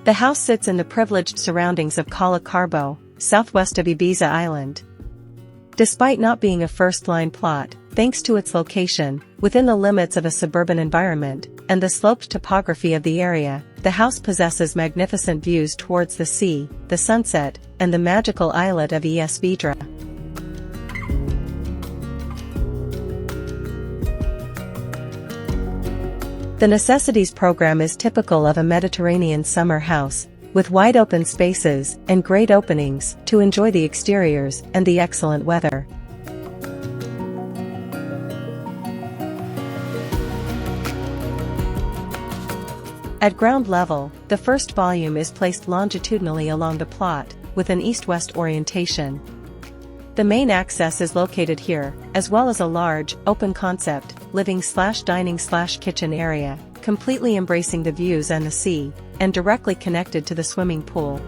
The house sits in the privileged surroundings of Cala Carbo, southwest of Ibiza Island. Despite not being a first-line plot, thanks to its location, within the limits of a suburban environment, and the sloped topography of the area, the house possesses magnificent views towards the sea, the sunset, and the magical islet of Es Vedra. The necessities program is typical of a Mediterranean summer house, with wide open spaces and great openings to enjoy the exteriors and the excellent weather. At ground level, the first volume is placed longitudinally along the plot, with an east-west orientation. The main access is located here, as well as a large, open-concept, living/dining/kitchen area, completely embracing the views and the sea, and directly connected to the swimming pool.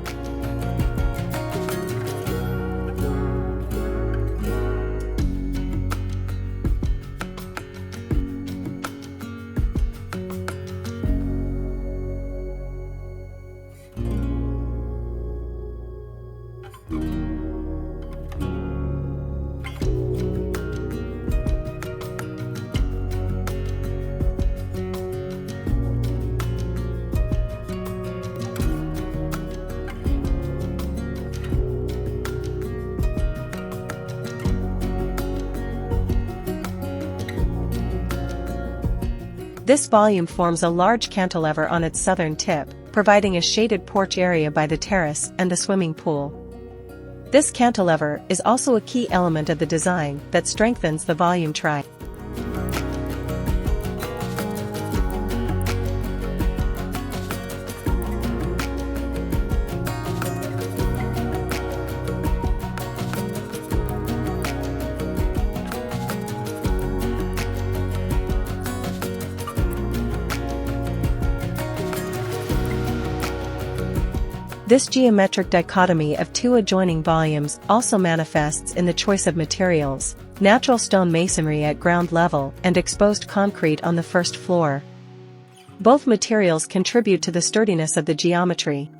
This volume forms a large cantilever on its southern tip, providing a shaded porch area by the terrace and the swimming pool. This cantilever is also a key element of the design that strengthens the volume tri. This geometric dichotomy of two adjoining volumes also manifests in the choice of materials: natural stone masonry at ground level and exposed concrete on the first floor. Both materials contribute to the sturdiness of the geometry.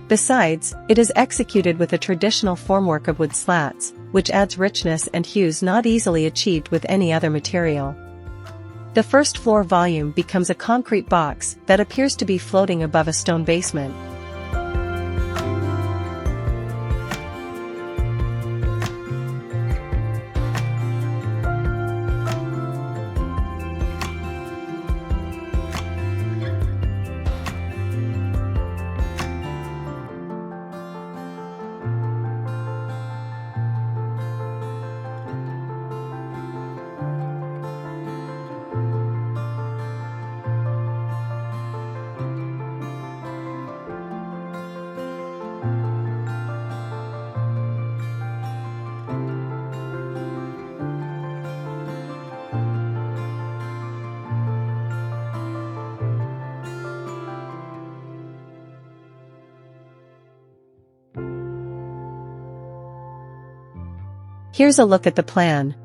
Besides, it is executed with a traditional formwork of wood slats, which adds richness and hues not easily achieved with any other material. The first floor volume becomes a concrete box that appears to be floating above a stone basement. Here's a look at the plan.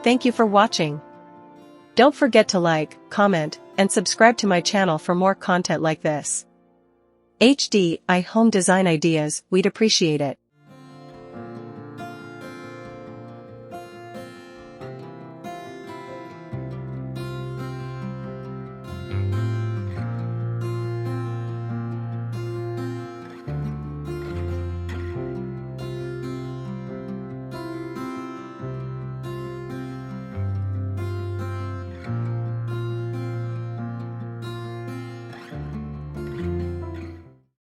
Thank you for watching. Don't forget to like, comment, and subscribe to my channel for more content like this. HDI home design ideas, we'd appreciate it.